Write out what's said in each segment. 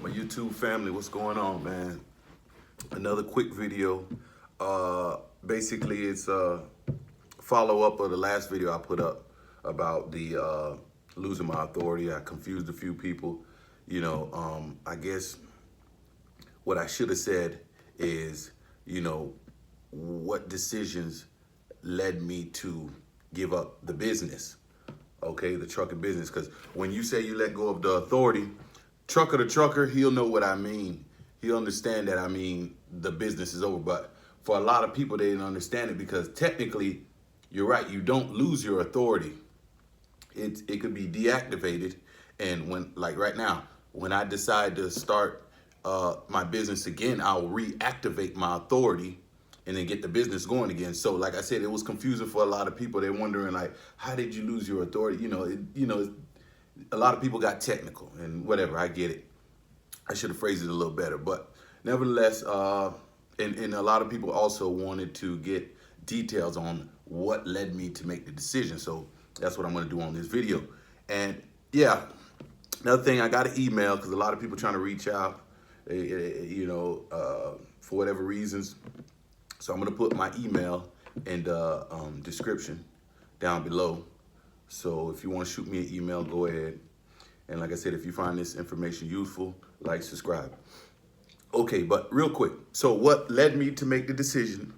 My YouTube family, what's going on, man? Another quick video. Basically, it's a follow up of the last video I put up about the losing my authority. I confused a few people. I guess what I should have said is, what decisions led me to give up the business, okay, the trucking business. Because when you say you let go of the authority, trucker to trucker, he'll know what I mean. He'll understand that I mean the business is over. But for a lot of people, they didn't understand it because technically, you're right, you don't lose your authority. It could be deactivated. And when, like right now, when I decide to start my business again, I'll reactivate my authority and then get the business going again. So like I said, it was confusing for a lot of people. They're wondering like, how did you lose your authority? A lot of people got technical and whatever. I get it. I should have phrased it a little better, but nevertheless, and a lot of people also wanted to get details on what led me to make the decision. So that's what I'm going to do on this video. And yeah, another thing, I got an email because a lot of people trying to reach out, for whatever reasons. So I'm going to put my email in the description down below. So if you want to shoot me an email, go ahead. And like I said, if you find this information useful, like, subscribe. Okay, but real quick. So what led me to make the decision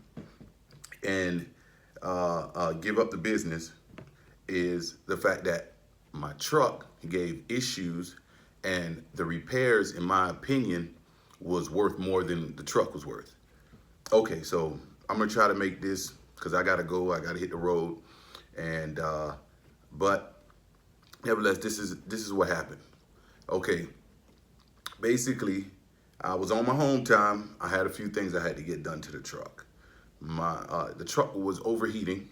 and give up the business is the fact that my truck gave issues and the repairs, in my opinion, was worth more than the truck was worth. Okay, so I'm gonna try to make this because I gotta go. I gotta hit the road, and but nevertheless, this is what happened. Okay, basically, I was on my home time. I had a few things I had to get done to the truck. The truck was overheating,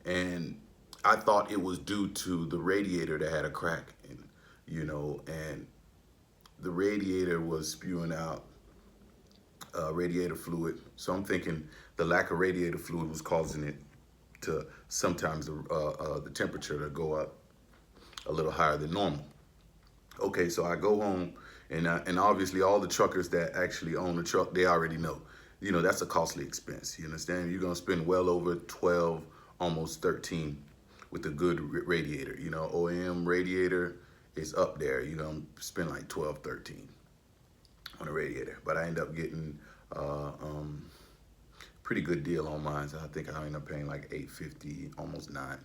and I thought it was due to the radiator that had a crack, and the radiator was spewing out radiator fluid. So I'm thinking the lack of radiator fluid was causing it to sometimes the temperature to go up a little higher than normal. Okay, so I go home, and obviously all the truckers that actually own the truck, they already know. That's a costly expense. You understand? You're gonna spend well over 12, almost 13 with a good radiator. OEM radiator is up there. Spend like 12, 13 on a radiator. But I end up getting pretty good deal on mine. So I think I end up paying like $8.50, almost $9.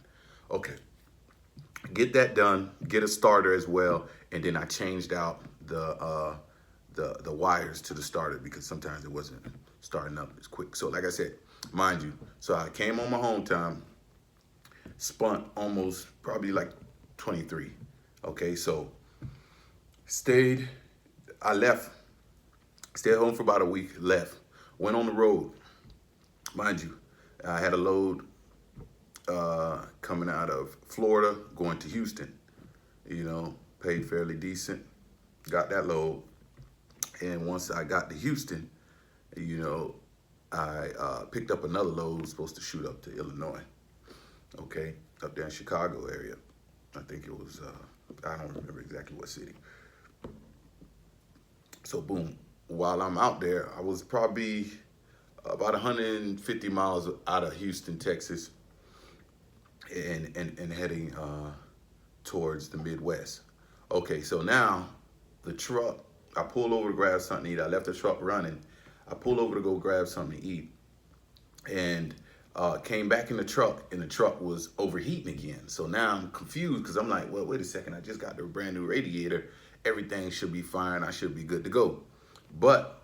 Okay, get that done. Get a starter as well, and then I changed out the wires to the starter because sometimes it wasn't starting up as quick. So like I said, mind you, so I came on my home time, spun almost probably like 23. Okay, so I left, stayed home for about a week, left, went on the road. Mind you, I had a load coming out of Florida, going to Houston. Paid fairly decent, got that load. And once I got to Houston, I picked up another load, was supposed to shoot up to Illinois. Okay, up there in Chicago area. I think it was, I don't remember exactly what city. So boom, while I'm out there, I was probably about 150 miles out of Houston, Texas, and heading towards the Midwest. Okay, so now the truck, I pulled over to grab something to eat. I left the truck running. I pulled over to go grab something to eat, and came back in the truck, and the truck was overheating again. So now I'm confused because I'm like, well, wait a second. I just got the brand new radiator. Everything should be fine. I should be good to go. But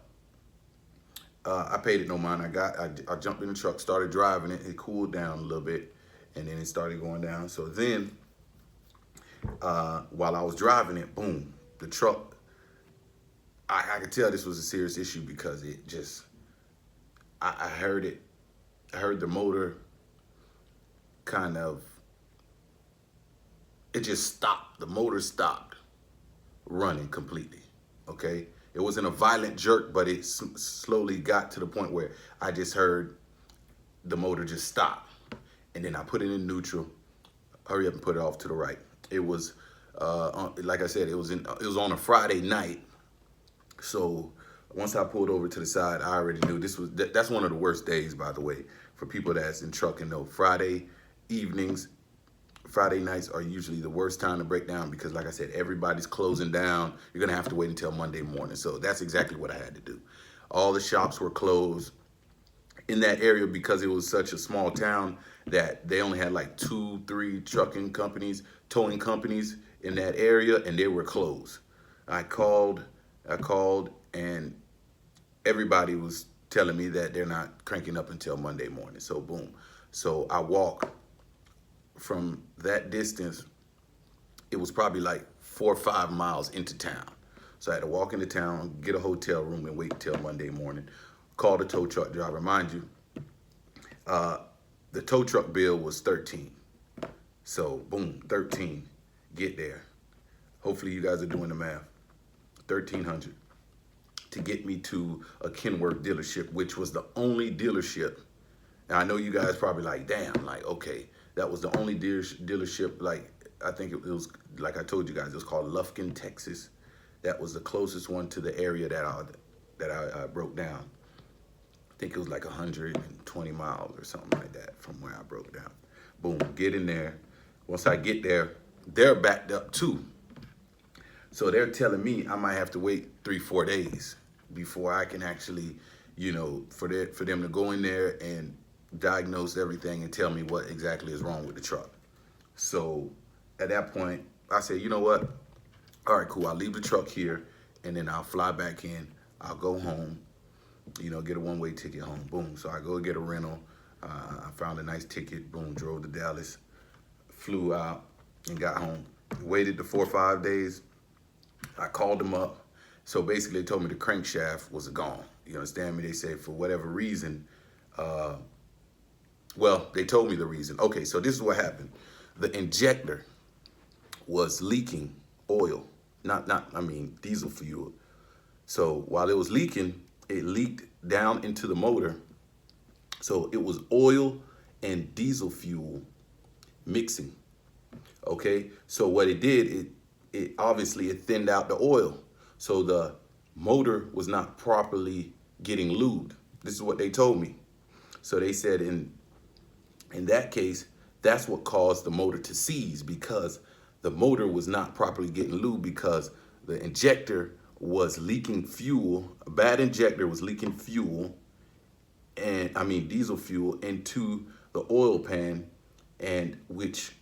I paid it no mind. I jumped in the truck, started driving it. It cooled down a little bit, and then it started going down. So then, while I was driving it, boom, the truck, I could tell this was a serious issue because it just, I heard it. I heard the motor kind of, it just stopped. The motor stopped running completely, okay? It wasn't a violent jerk, but it slowly got to the point where I just heard the motor just stop. And then I put it in neutral, hurry up and put it off to the right. It was, like I said, it was on a Friday night. So once I pulled over to the side, I already knew this was that's one of the worst days, by the way, for people that's in trucking. Though Friday evenings, Friday nights are usually the worst time to break down because, like I said, everybody's closing down. You're gonna have to wait until Monday morning. So that's exactly what I had to do. All the shops were closed in that area because it was such a small town that they only had like 2, 3 trucking companies, towing companies in that area, and they were closed. I called, and everybody was telling me that they're not cranking up until Monday morning. So boom. So I walked from that distance. It was probably like 4 or 5 miles into town. So I had to walk into town, get a hotel room, and wait until Monday morning. Call the tow truck driver. Mind you, the tow truck bill was 13. So boom, 13. Get there. Hopefully you guys are doing the math. 1,300 to get me to a Kenworth dealership, which was the only dealership. Now I know you guys probably like, damn, like, okay, that was the only dealership. Like, I think it was, like I told you guys, it was called Lufkin, Texas. That was the closest one to the area that I broke down. I think it was like 120 miles or something like that from where I broke down. Boom, get in there. Once I get there, they're backed up too. So they're telling me I might have to wait 3, 4 days before I can actually, for them to go in there and diagnose everything and tell me what exactly is wrong with the truck. So at that point, I said, you know what? All right, cool. I'll leave the truck here and then I'll fly back in. I'll go home, get a one-way ticket home. Boom. So I go get a rental. I found a nice ticket. Boom. Drove to Dallas, flew out and got home. Waited the 4 or 5 days. I called them up. So basically they told me the crankshaft was gone. You understand me? They said for whatever reason, they told me the reason. Okay, so this is what happened. The injector was leaking oil, diesel fuel. So while it was leaking, it leaked down into the motor. So it was oil and diesel fuel mixing. Okay, so what it did, it obviously it thinned out the oil. So the motor was not properly getting lubed. This is what they told me. So they said in that case, that's what caused the motor to seize, because the motor was not properly getting lubed because the injector was leaking fuel. A bad injector was leaking fuel, diesel fuel into the oil pan, and which,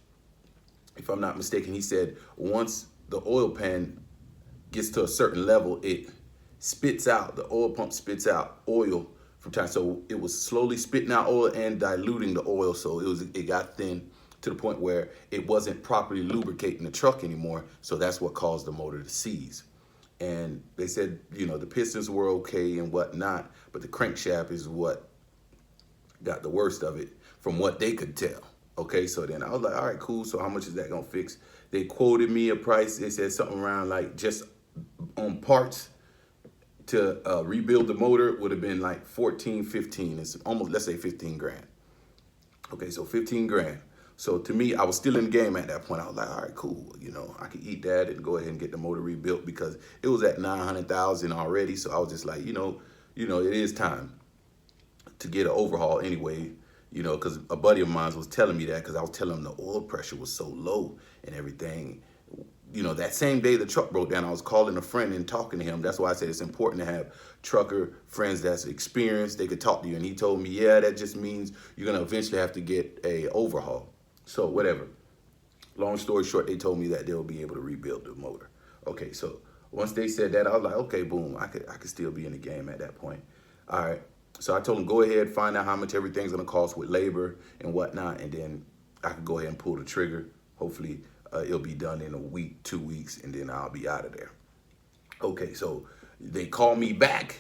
if I'm not mistaken, he said once the oil pan gets to a certain level, it spits out, the oil pump spits out oil from time. So it was slowly spitting out oil and diluting the oil. So it got thin to the point where it wasn't properly lubricating the truck anymore. So that's what caused the motor to seize. And they said, the pistons were okay and whatnot, but the crankshaft is what got the worst of it from what they could tell. Okay, so then I was like, all right, cool. So how much is that gonna fix? They quoted me a price. They said something around like just on parts to rebuild the motor would have been like 14, 15. It's almost, let's say 15 grand. Okay, so 15 grand. So to me, I was still in the game at that point. I was like, all right, cool. I could eat that and go ahead and get the motor rebuilt because it was at 900,000 already. So I was just like, it is time to get an overhaul anyway. Because a buddy of mine was telling me that because I was telling him the oil pressure was so low and everything. That same day the truck broke down, I was calling a friend and talking to him. That's why I said it's important to have trucker friends that's experienced. They could talk to you. And he told me, yeah, that just means you're going to eventually have to get a overhaul. So whatever. Long story short, they told me that they'll be able to rebuild the motor. Okay, so once they said that, I was like, okay, boom, I could still be in the game at that point. All right. So I told him, go ahead, find out how much everything's gonna cost with labor and whatnot, and then I can go ahead and pull the trigger. Hopefully it'll be done in a week, 2 weeks, and then I'll be out of there. Okay, so they call me back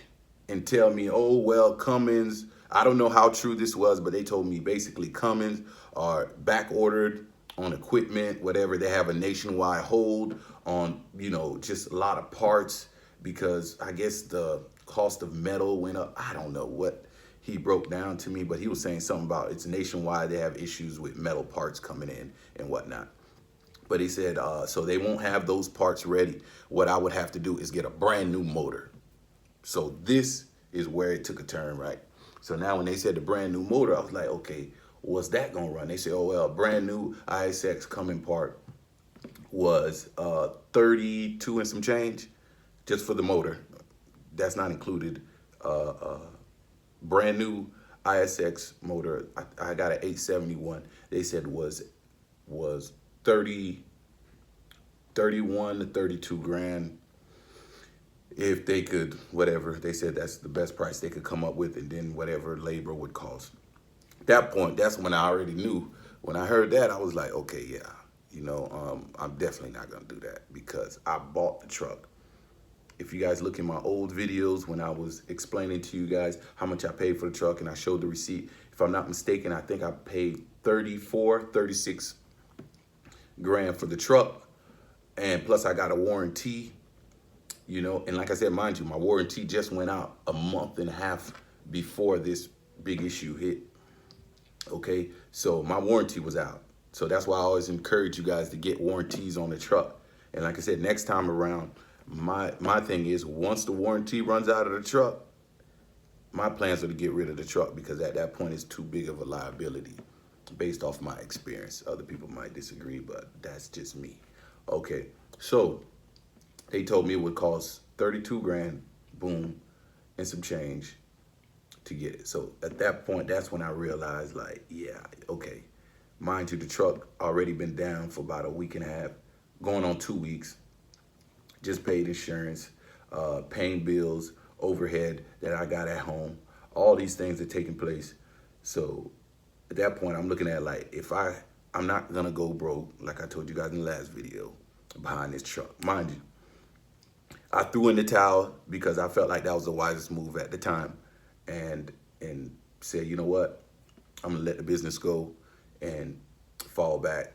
and tell me, oh, well, Cummins, I don't know how true this was, but they told me basically Cummins are back ordered on equipment, whatever. They have a nationwide hold on, just a lot of parts because I guess the cost of metal went up. I don't know what he broke down to me, but he was saying something about it's nationwide. They have issues with metal parts coming in and whatnot. But he said, so they won't have those parts ready. What I would have to do is get a brand new motor. So this is where it took a turn, right? So now when they said the brand new motor, I was like, okay, what's that gonna run? They said, oh well, brand new ISX coming part was 32 and some change just for the motor. That's not included. Brand new ISX motor, I got an 871. They said was 30, 31 to 32 grand. If they could, whatever, they said that's the best price they could come up with, and then whatever labor would cost. At that point, that's when I already knew. When I heard that, I was like, okay, yeah, I'm definitely not gonna do that because I bought the truck. If you guys look in my old videos when I was explaining to you guys how much I paid for the truck and I showed the receipt, if I'm not mistaken, I think I paid 36 grand for the truck, and plus I got a warranty. And like I said, mind you, my warranty just went out a month and a half before this big issue hit. Okay, so my warranty was out. So that's why I always encourage you guys to get warranties on the truck. And like I said, next time around, my thing is once the warranty runs out of the truck, my plans are to get rid of the truck because at that point it's too big of a liability based off my experience. Other people might disagree, but that's just me. Okay, so they told me it would cost 32 grand, boom, and some change to get it. So at that point, that's when I realized, like, yeah, okay. Mind you, the truck already been down for about a week and a half, going on 2 weeks. Just paid insurance, paying bills, overhead that I got at home. All these things are taking place. So at that point, I'm looking at like, I'm not gonna go broke, like I told you guys in the last video, behind this truck. Mind you, I threw in the towel because I felt like that was the wisest move at the time, and said, you know what, I'm gonna let the business go and fall back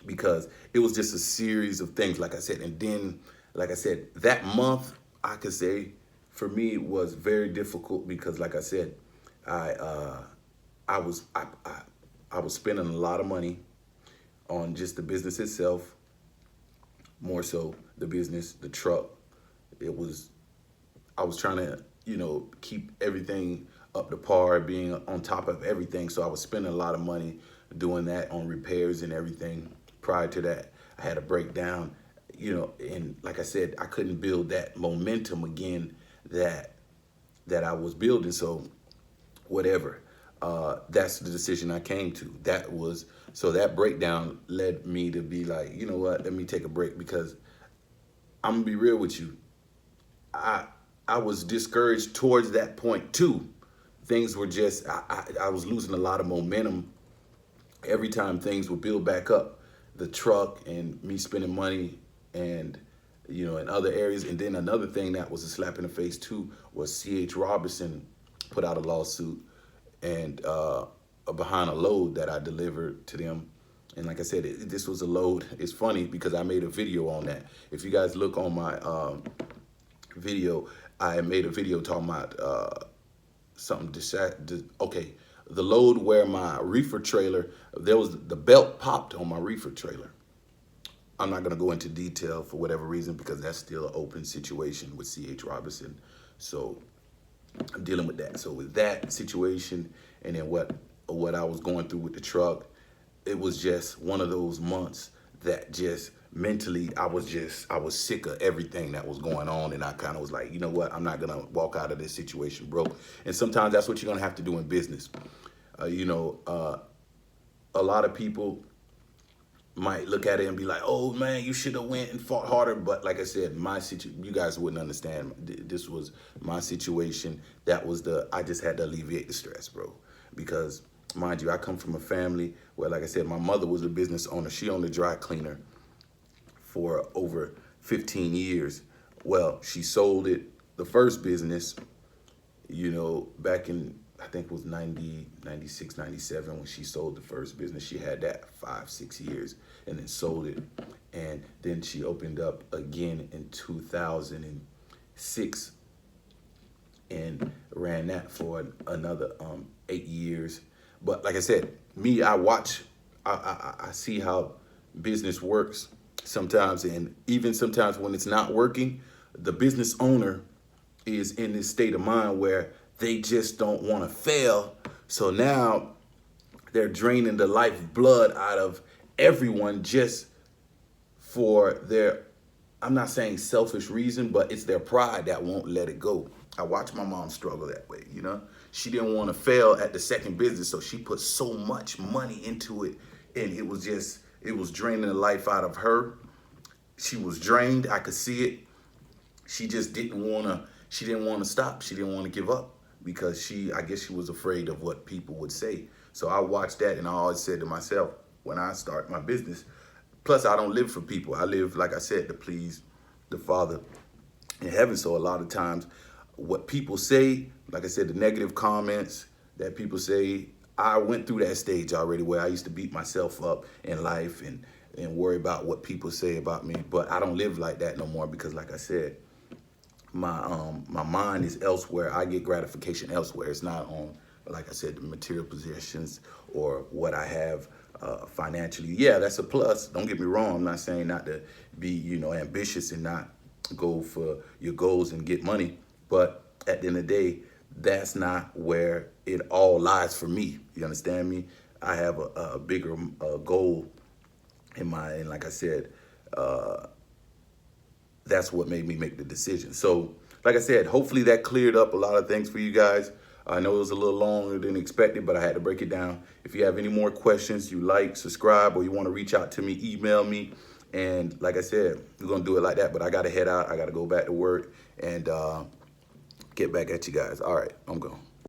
because it was just a series of things, like I said. And then, like I said, that month I could say for me was very difficult because, like I said, I was spending a lot of money on just the business itself, more so the business, the truck. I was trying to, keep everything up to par, being on top of everything. So I was spending a lot of money doing that on repairs and everything. Prior to that, I had a breakdown, and like I said, I couldn't build that momentum again that I was building. So whatever, that's the decision I came to. So that breakdown led me to be like, you know what, let me take a break because I'm gonna be real with you. I was discouraged towards that point too. Things were just, I was losing a lot of momentum every time things would build back up. The truck and me spending money and, in other areas. And then another thing that was a slap in the face too was C.H. Robinson put out a lawsuit and behind a load that I delivered to them. And like I said, this was a load. It's funny because I made a video on that. If you guys look on my video, I made a video talking about something. Okay, the load where my reefer trailer, the belt popped on my reefer trailer. I'm not gonna go into detail for whatever reason because that's still an open situation with C.H. Robinson. So I'm dealing with that. So with that situation and then what I was going through with the truck, it was just one of those months that just mentally I was sick of everything that was going on, and I kind of was like, you know what, I'm not gonna walk out of this situation broke. And sometimes that's what you're gonna have to do in business. A lot of people might look at it and be like, oh man, you should have went and fought harder. But like I said, you guys wouldn't understand. This was my situation. I just had to alleviate the stress, bro. Because mind you, I come from a family where, like I said, my mother was a business owner. She owned a dry cleaner for over 15 years. Well, she sold it, the first business, back in, I think it was 90, 96, 97 when she sold the first business. She had that 5-6 years and then sold it. And then she opened up again in 2006 and ran that for another 8 years. But like I said, I see how business works sometimes, and even sometimes when it's not working, the business owner is in this state of mind where they just don't want to fail. So now they're draining the lifeblood out of everyone just for their, I'm not saying selfish reason, but it's their pride that won't let it go. I watched my mom struggle that way, you know? She didn't want to fail at the second business, so she put so much money into it, and it was draining the life out of her. She was drained, I could see it. She just didn't want to stop. She didn't want to give up because I guess she was afraid of what people would say. So I watched that, and I always said to myself, when I start my business, plus I don't live for people. I live, like I said, to please the Father in heaven. So a lot of times what people say, like I said, the negative comments that people say, I went through that stage already where I used to beat myself up in life and worry about what people say about me. But I don't live like that no more because, like I said, my mind is elsewhere. I get gratification elsewhere. It's not on, like I said, the material possessions or what I have financially. Yeah, that's a plus. Don't get me wrong. I'm not saying not to be, ambitious and not go for your goals and get money. But at the end of the day, that's not where it all lies for me. You understand me? I have a bigger goal in mind. And like I said, that's what made me make the decision. So, like I said, hopefully that cleared up a lot of things for you guys. I know it was a little longer than expected, but I had to break it down. If you have any more questions, you like, subscribe, or you want to reach out to me, email me. And like I said, we're going to do it like that. But I got to head out. I got to go back to work and get back at you guys. All right, I'm going.